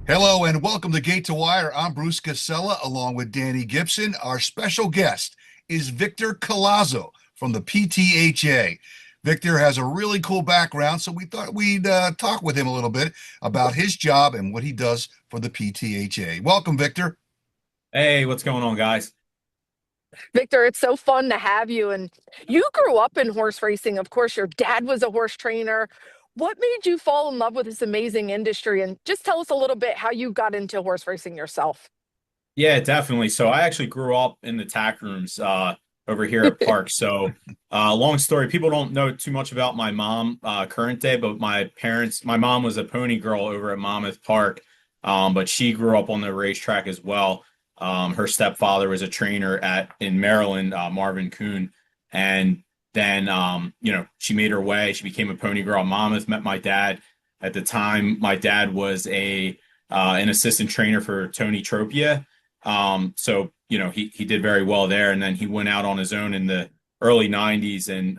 Hello and welcome to Gate to Wire. I'm Bruce Casella along with Danny Gibson. Our special guest is Victor Collazo from the PTHa. Victor has a really cool background, so we thought we'd talk with him a little bit about his job and what he does for the PTHa. Welcome, Victor. Hey, what's going on, guys? Victor, it's so fun to have you. And you grew up in horse racing. Of course, your dad was a horse trainer. What made you fall in love with this amazing industry? And just tell us a little bit how you got into horse racing yourself. Yeah, definitely. So I actually grew up in the tack rooms over here at Park. So long story, people don't know too much about my mom current day, but my mom was a pony girl over at Monmouth Park, but she grew up on the racetrack as well. Her stepfather was a trainer in Maryland, Marvin Kuhn, and then she made her way. She became a pony girl at Monmouth. Met my dad at the time. My dad was a an assistant trainer for Tony Tropia. He did very well there, and then he went out on his own in the early '90s, and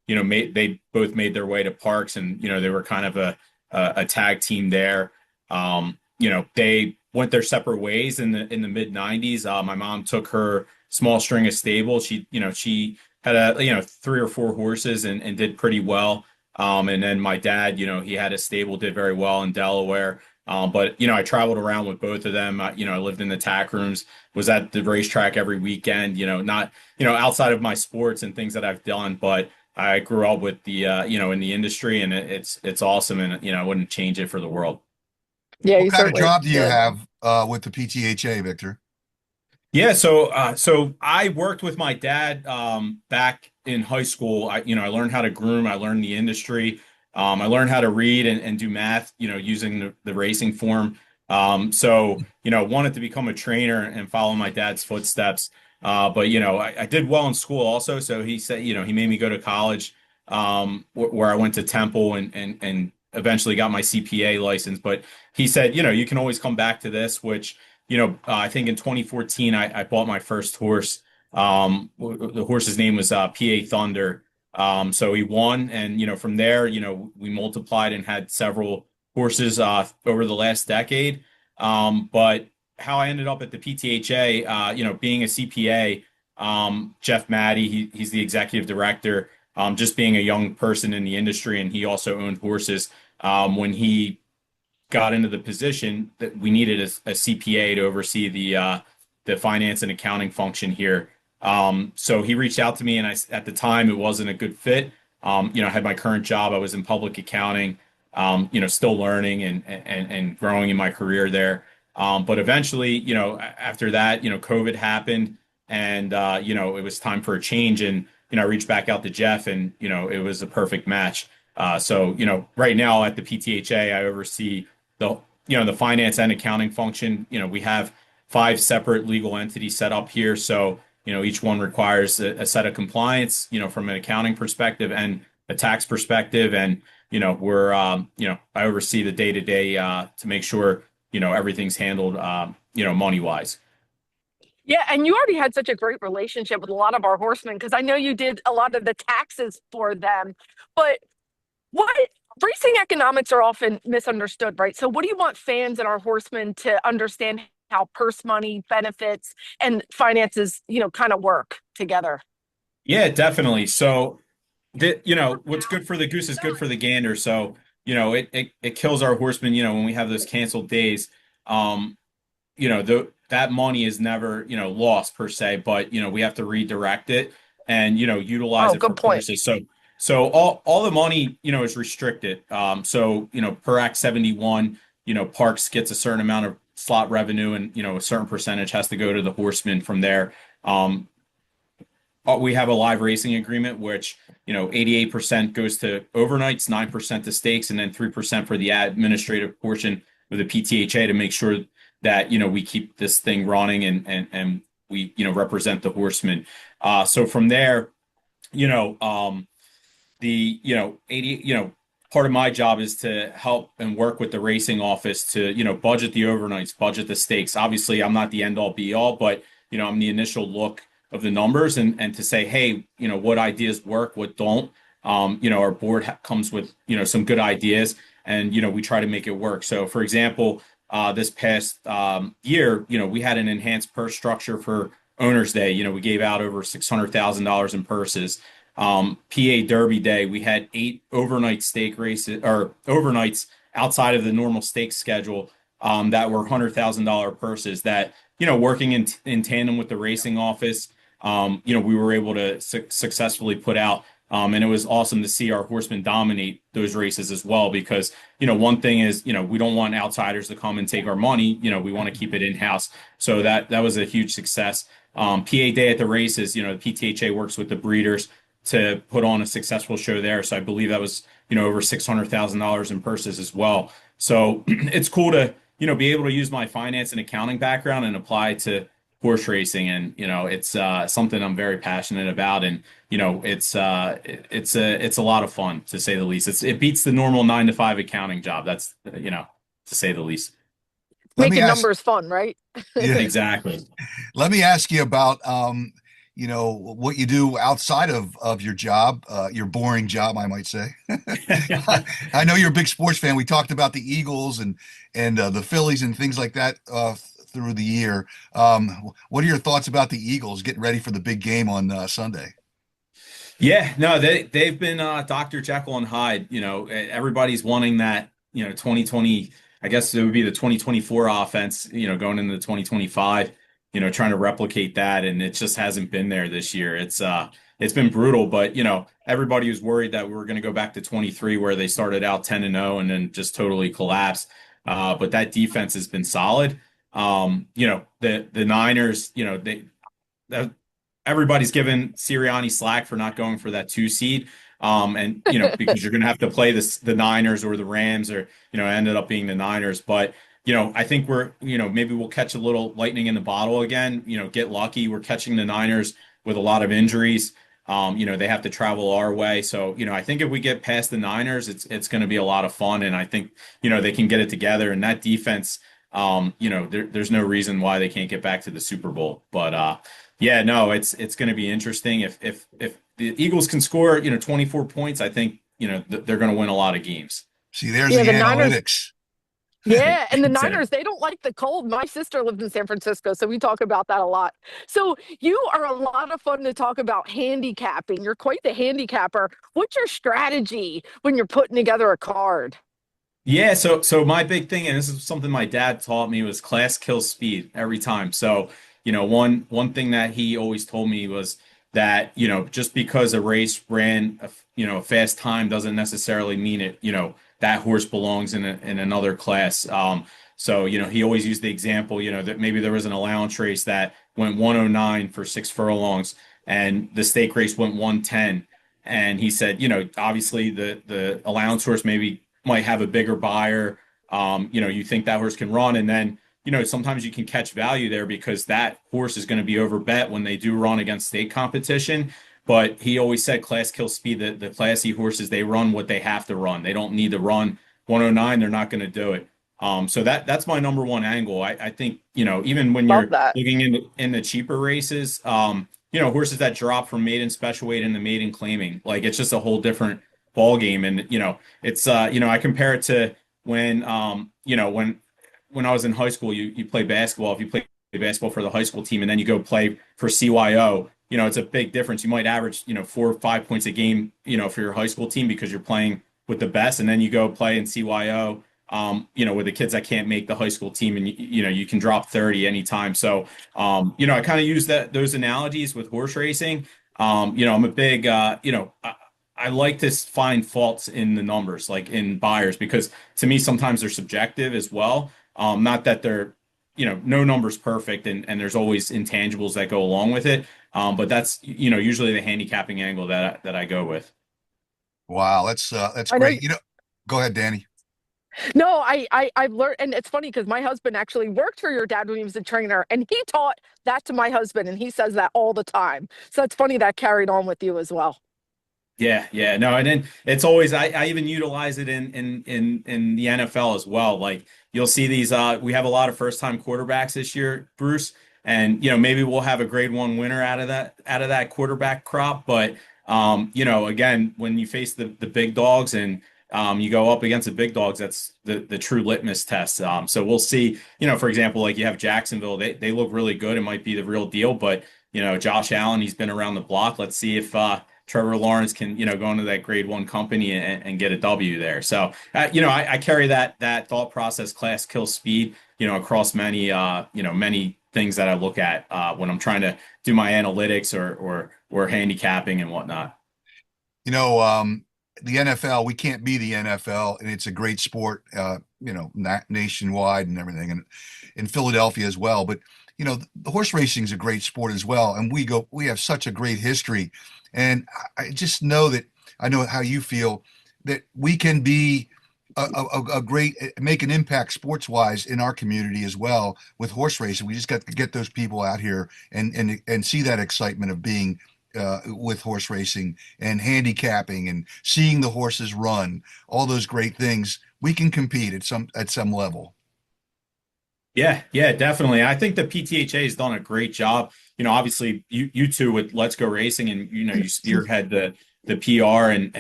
they both made their way to Parks, and they were kind of a tag team there. They went their separate ways in the mid '90s. My mom took her small string of stable. She had three or four horses and did pretty well. And then my dad, he had a stable, did very well in Delaware. But I traveled around with both of them. I lived in the tack rooms, was at the racetrack every weekend, not, outside of my sports and things that I've done, but I grew up with the, in the industry, and it's awesome. And, I wouldn't change it for the world. Yeah, What you kind of certainly job do you did. have with the PTHa, Victor? Yeah, so I worked with my dad back in high school. I learned how to groom. I learned the industry. I learned how to read and do math, using the racing form. Wanted to become a trainer and follow my dad's footsteps. I did well in school also. So he said, he made me go to college, where I went to Temple and eventually got my CPA license. But he said, you can always come back to this, which I think in 2014, I bought my first horse. The horse's name was PA Thunder. So he won. And, from there, we multiplied and had several horses over the last decade. But how I ended up at the PTHA, being a CPA, Jeff Maddie, he's the executive director, just being a young person in the industry. And he also owned horses. When he got into the position, that we needed a CPA to oversee the finance and accounting function here. So he reached out to me, and at the time it wasn't a good fit. I had my current job. I was in public accounting, still learning and growing in my career there. But eventually, after that, COVID happened, and it was time for a change. And I reached back out to Jeff, and it was a perfect match. Right now at the PTHA, I oversee the finance and accounting function. We have five separate legal entities set up here. So, each one requires a set of compliance, from an accounting perspective and a tax perspective. And, I oversee the day to day to make sure, everything's handled, money wise. Yeah, and you already had such a great relationship with a lot of our horsemen because I know you did a lot of the taxes for them. But what racing economics are often misunderstood, right? So, what do you want fans and our horsemen to understand how purse money, benefits, and finances, kind of work together? Yeah, definitely. So what's good for the goose is good for the gander. So, it kills our horsemen, when we have those canceled days. That money is never, lost per se, but we have to redirect it and, utilize Oh, it for good point. courses. So all the money, is restricted. Per Act 71, Parks gets a certain amount of slot revenue, and, a certain percentage has to go to the horsemen from there. We have a live racing agreement, which 88% goes to overnights, 9% to stakes, and then 3% for the administrative portion with the PTHA to make sure that we keep this thing running and we represent the horsemen. So from there, you know the 80 part of my job is to help and work with the racing office to budget the overnights, budget the stakes. Obviously, I'm not the end all be all, but I'm the initial look of the numbers, and to say, hey, what ideas work, what don't. Our board comes with some good ideas, and we try to make it work. So for example, this past year, we had an enhanced purse structure for Owners Day. We gave out over $600,000 in purses. PA Derby Day, we had 8 overnight stake races or overnights outside of the normal stake schedule that were $100,000 purses that, working in tandem with the racing office, we were able to successfully put out. And it was awesome to see our horsemen dominate those races as well, because, one thing is, we don't want outsiders to come and take our money. We want to keep it in-house. So that was a huge success. PA Day at the races, the PTHa works with the breeders to put on a successful show there. So I believe that was, over $600,000 in purses as well. So it's cool to, be able to use my finance and accounting background and apply to horse racing. And, it's something I'm very passionate about. And, it's a lot of fun, to say the least. It beats the normal 9 to 5 accounting job. That's, to say the least. Making numbers fun, right? Yeah, exactly. Let me ask you about, what you do outside of your job, your boring job, I might say. I know you're a big sports fan. We talked about the Eagles and the Phillies and things like that through the year. What are your thoughts about the Eagles getting ready for the big game on Sunday? Yeah, no, they've been Dr. Jekyll and Hyde. Everybody's wanting that, 2020, I guess it would be the 2024 offense, going into the 2025, trying to replicate that, and it just hasn't been there this year. It's been brutal, but everybody was worried that we were going to go back to 23 where they started out 10-0 and then just totally collapsed. But that defense has been solid. The Niners, everybody's given Sirianni slack for not going for that 2 seed. And because you're going to have to play the Niners or the Rams, or ended up being the Niners. But I think we're maybe we'll catch a little lightning in the bottle again. Get lucky. We're catching the Niners with a lot of injuries. They have to travel our way. So I think if we get past the Niners, it's going to be a lot of fun. And I think they can get it together. And that defense, there's no reason why they can't get back to the Super Bowl. But yeah, no, it's going to be interesting. If the Eagles can score, 24 points, I think, they're going to win a lot of games. See, there's the analytics. Yeah, and the Niners, they don't like the cold. My sister lived in San Francisco, so we talk about that a lot. So you are a lot of fun to talk about handicapping. You're quite the handicapper. What's your strategy when you're putting together a card? Yeah, so my big thing, and this is something my dad taught me, was class kills speed every time. So, one thing that he always told me was that, just because a race ran a fast time doesn't necessarily mean it, that horse belongs in another class. So, he always used the example, that maybe there was an allowance race that went 109 for 6 furlongs and the stake race went 110. And he said, obviously the allowance horse maybe might have a bigger buyer. You think that horse can run, and then, sometimes you can catch value there because that horse is going to be overbet when they do run against state competition. But he always said class kills speed. The classy horses, they run what they have to run. They don't need to run 109. They're not going to do it. So that's my number one angle. I think, even when you're looking in the cheaper races, horses that drop from maiden special weight into maiden claiming, like, it's just a whole different ball game. And, it's, I compare it to when I was in high school, you play basketball. If you play basketball for the high school team and then you go play for CYO, it's a big difference. You might average, 4 or 5 points a game, for your high school team because you're playing with the best. And then you go play in CYO, with the kids that can't make the high school team, and, you can drop 30 anytime. So, I kind of use those analogies with horse racing. I'm a big, I like to find faults in the numbers, like in buyers, because to me, sometimes they're subjective as well. Not that they're, no number's perfect, and there's always intangibles that go along with it. But that's, usually the handicapping angle that I go with. Wow, that's great. Go ahead, Dani. No, I've learned, and it's funny because my husband actually worked for your dad when he was a trainer, and he taught that to my husband, and he says that all the time. So it's funny that carried on with you as well. Yeah, no, and then it's always I even utilize it in the NFL as well. Like, you'll see these we have a lot of first-time quarterbacks this year, Bruce, and maybe we'll have a grade 1 winner out of that quarterback crop, but again, when you face the big dogs, and you go up against the big dogs. That's the true litmus test. So we'll see. For example, like you have Jacksonville, they look really good. It might be the real deal, but Josh Allen, he's been around the block. Let's see if Trevor Lawrence can go into that grade one company and get a W there. So I carry that thought process, class kill speed, across many things that I look at when I'm trying to do my analytics or handicapping and whatnot. The NFL, we can't be the NFL, and it's a great sport, nationwide and everything, and in Philadelphia as well. But the horse racing is a great sport as well, and we have such a great history. And I just know that I know how you feel that we can be a great make an impact sports wise in our community as well with horse racing. We just got to get those people out here and see that excitement of being with horse racing and handicapping and seeing the horses run, all those great things. We can compete at some level. Yeah, definitely. I think the PTHA has done a great job. Obviously you two with Let's Go Racing, and you spearhead the PR and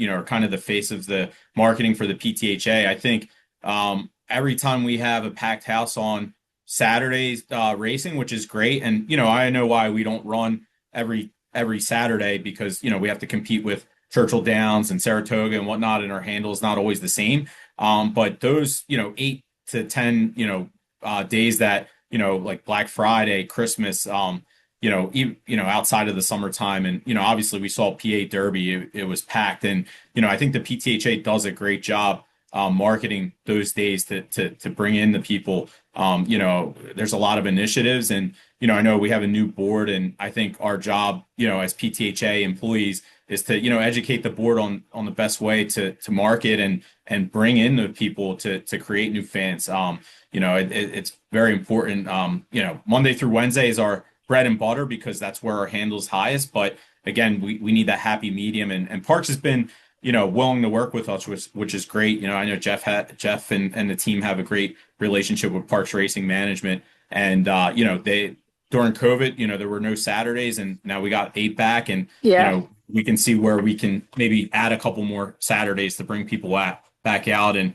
are kind of the face of the marketing for the PTHA. I think every time we have a packed house on Saturdays racing, which is great, and I know why we don't run every Saturday, because we have to compete with Churchill Downs and Saratoga and whatnot, and our handle is not always the same. But those 8 to 10 days that like Black Friday, Christmas, outside of the summertime, and obviously we saw PA Derby, it was packed, and I think the PTHA does a great job marketing those days to bring in the people. There's a lot of initiatives, and I know we have a new board, and I think our job as PTHA employees is to educate the board on the best way to market and bring in the people to create new fans. It's very important. Monday through Wednesday is our bread and butter, because that's where our handle is highest, but again, we need that happy medium, and Parks has been willing to work with us, which is great. I know Jeff and the team have a great relationship with Parks Racing Management, and they during COVID, there were no Saturdays, and now we got 8 back, and Yeah. we can see where we can maybe add a couple more Saturdays to bring people back out, and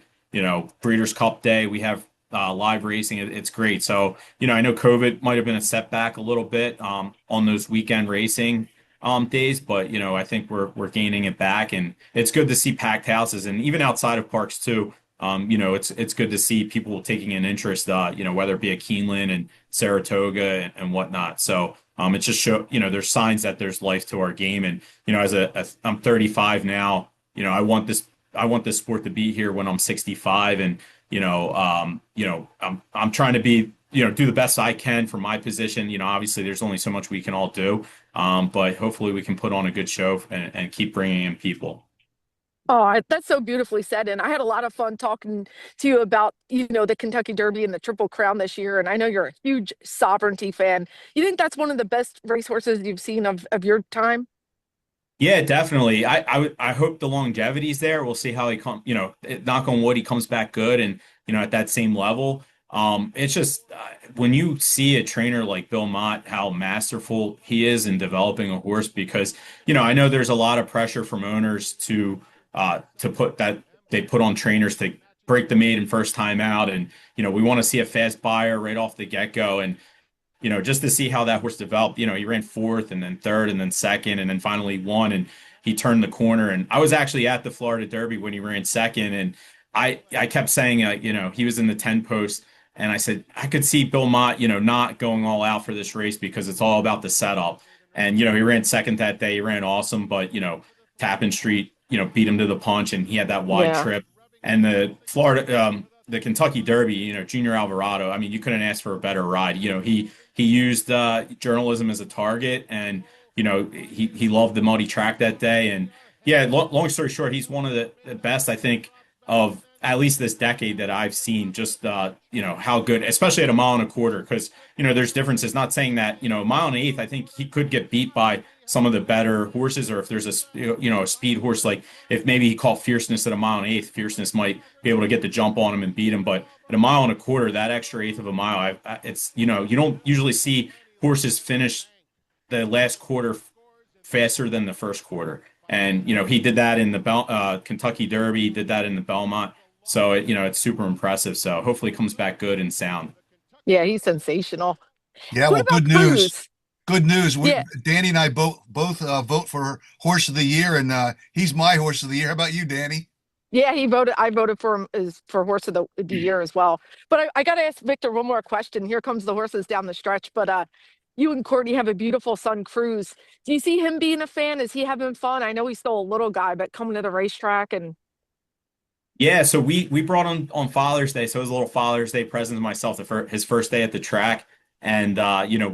Breeders' Cup Day we have live racing. It's great. So I know COVID might have been a setback a little bit on those weekend racing days, but I think we're gaining it back, and it's good to see packed houses, and even outside of Parks too. It's good to see people taking an interest, whether it be at Keeneland and Saratoga and whatnot. So it just there's signs that there's life to our game, and I'm 35 now. I want this sport to be here when I'm 65, and I'm trying to be do the best I can for my position. Obviously there's only so much we can all do, but hopefully we can put on a good show and keep bringing in people. Oh, that's so beautifully said. And I had a lot of fun talking to you about, the Kentucky Derby and the Triple Crown this year. And I know you're a huge Sovereignty fan. You think that's one of the best racehorses you've seen of your time? Yeah, definitely. I hope the longevity's there. We'll see how he come, knock on wood, he comes back good and, at that same level. It's just when you see a trainer like Bill Mott, how masterful he is in developing a horse, because, I know there's a lot of pressure from owners to put that they put on trainers to break the maiden first time out. And, we want to see a fast buyer right off the get-go. And, just to see how that horse developed, he ran fourth and then third and then second and then finally won, and he turned the corner. And I was actually at the Florida Derby when he ran second, and I kept saying, he was in the 10 post, and I said, I could see Bill Mott, not going all out for this race because it's all about the setup. And, he ran second that day. He ran awesome, but, Tappan Street, beat him to the punch, and he had that wide trip. And the Kentucky Derby, Junior Alvarado, I mean, you couldn't ask for a better ride. He used journalism as a target, and he loved the muddy track that day. And yeah, long story short, he's one of the best, I think, of at least this decade that I've seen. Just how good, especially at a mile and a quarter, because there's differences. Not saying that a mile and an eighth, I think he could get beat by some of the better horses, or if there's a speed horse, like if maybe he caught Fierceness at a mile and an eighth, Fierceness might be able to get the jump on him and beat him. But at a mile and a quarter, that extra eighth of a mile, it's you don't usually see horses finish the last quarter faster than the first quarter. And he did that in the Kentucky Derby, did that in the Belmont. So it's super impressive. So hopefully it comes back good and sound. Yeah, he's sensational. Yeah, What well, about good news. Cruz? Good news. Yeah, Danny and I both vote for horse of the year, and he's my horse of the year. How about you, Danny? yeah, he voted. I voted for him as for horse of the year as well. But I got to ask Victor one more question. Here comes the horses down the stretch. But you and Courtney have a beautiful son, Cruz. Do you see him being a fan? Is he having fun? I know he's still a little guy, but coming to the racetrack and Yeah, so we brought him on Father's Day, so it was a little Father's Day present to myself, his first day at the track, and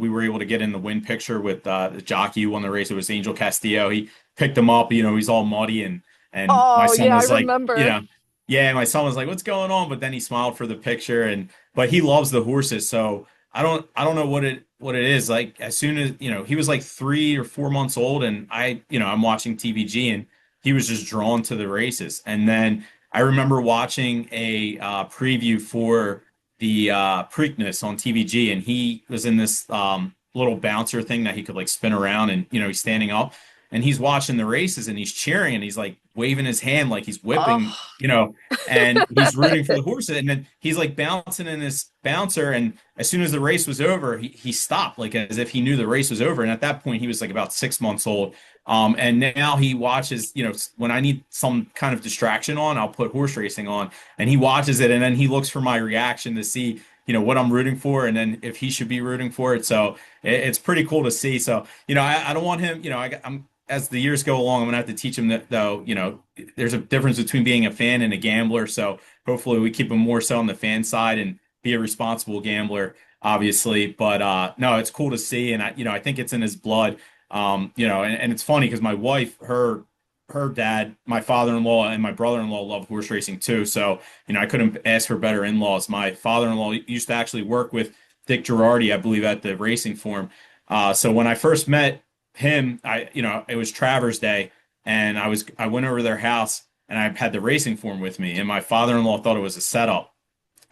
we were able to get in the win picture with the jockey who won the race. It was Angel Castillo. He picked him up. He's all muddy, and my oh son yeah, I was like, remember. yeah, my son was like, "What's going on?" But then he smiled for the picture, but he loves the horses, so I don't know what it is. Like as soon as he was like 3 or 4 months old, and I'm watching TVG, and he was just drawn to the races, and then. I remember watching a preview for the Preakness on TVG, and he was in this little bouncer thing that he could like spin around, and he's standing up, and he's watching the races, and he's cheering, and he's like waving his hand like he's whipping, Oh, and he's rooting for the horses, and then he's like bouncing in this bouncer, and as soon as the race was over, he stopped like as if he knew the race was over, and at that point he was like about 6 months old. And now he watches, when I need some kind of distraction on, I'll put horse racing on and he watches it. And then he looks for my reaction to see, what I'm rooting for. And then if he should be rooting for it. So it's pretty cool to see. So, I don't want him, as the years go along, I'm going to have to teach him that though, there's a difference between being a fan and a gambler. So hopefully we keep him more so on the fan side and be a responsible gambler, obviously. But no, it's cool to see. And I think it's in his blood. And it's funny because my wife, her dad, my father-in-law, and my brother-in-law love horse racing too. So, I couldn't ask for better in-laws. My father-in-law used to actually work with Dick Girardi, I believe, at the racing form. So when I first met him, it was Travers Day, and I went over to their house and I had the racing form with me, and my father-in-law thought it was a setup.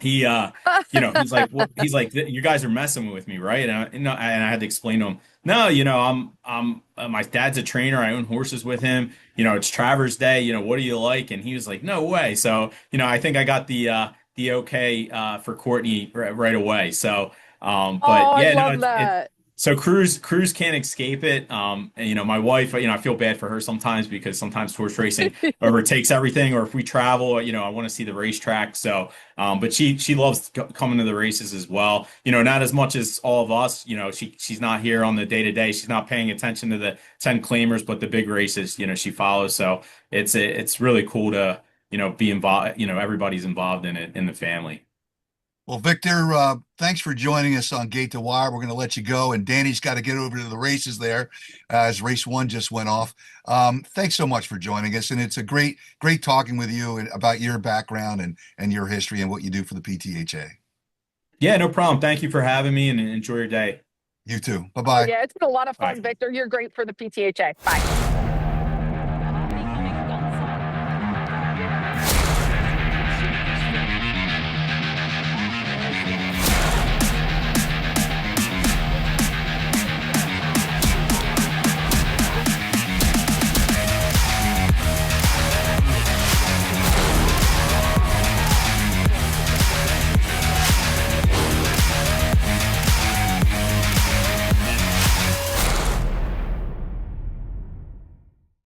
He he's like, well, he's like, you guys are messing with me, right? And I had to explain to him, no, I'm my dad's a trainer. I own horses with him. It's Travers Day. What do you like? And he was like, no way. So I think I got the okay for Courtney right away. So oh, but I yeah, no, love that. so Cruz can't escape it. And my wife, I feel bad for her sometimes because sometimes horse racing overtakes everything, or if we travel, I want to see the racetrack. So, but she loves coming to the races as well. Not as much as all of us. She's not here on the day to day. She's not paying attention to the 10 claimers, but the big races, she follows. So it's really cool to be involved. Everybody's involved in it in the family. Well, Victor, thanks for joining us on Gate to Wire. We're going to let you go, and Danny's got to get over to the races there as race one just went off. Thanks so much for joining us, and it's a great talking with you and about your background and your history and what you do for the PTHa. Yeah, no problem. Thank you for having me, and enjoy your day. You too. Oh Bye-bye. yeah, it's been a lot of Bye. fun, Victor. You're great for the PTHA. Bye.